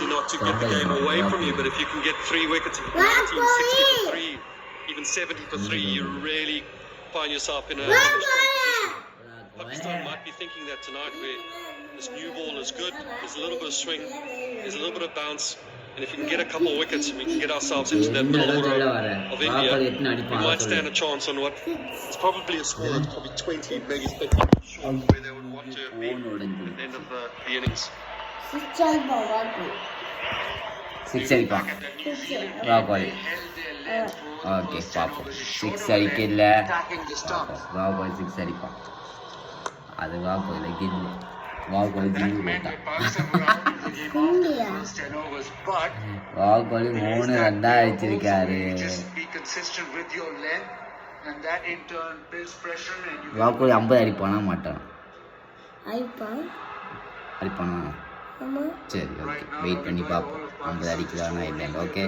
not to get the game away from you, but if you can get 3 wickets, 19, 60 for 3, even 70 for 3, you really find yourself in a strong position. Pakistan might be thinking that tonight, where this new ball is good, there's a little bit of swing, there's a little bit of bounce, and if we can get a couple of wickets, we can get ourselves into that middle order of India. We might stand a chance on what it's probably a score that's probably 20, maybe 30 short where they would want to be at the end of the innings. Six അടിപ്പാം Rahul okay പാപ്പം 6 അടിക്കില്ല രാഹുൽ 6 അടിപ്പാം അത് രാഹുൽ ഗില്ല് രാഹുൽ ഗില്ല് ராகுல் 3 run அடிச்சிருக்காரு. ராகுல் 50 அடிப்பானா மாட்டான்? அடிப்பானா? சரி okay, wait பண்ணி பார்ப்போம் 50 அடிக்கிறானா இல்லைன்னு. ஓகே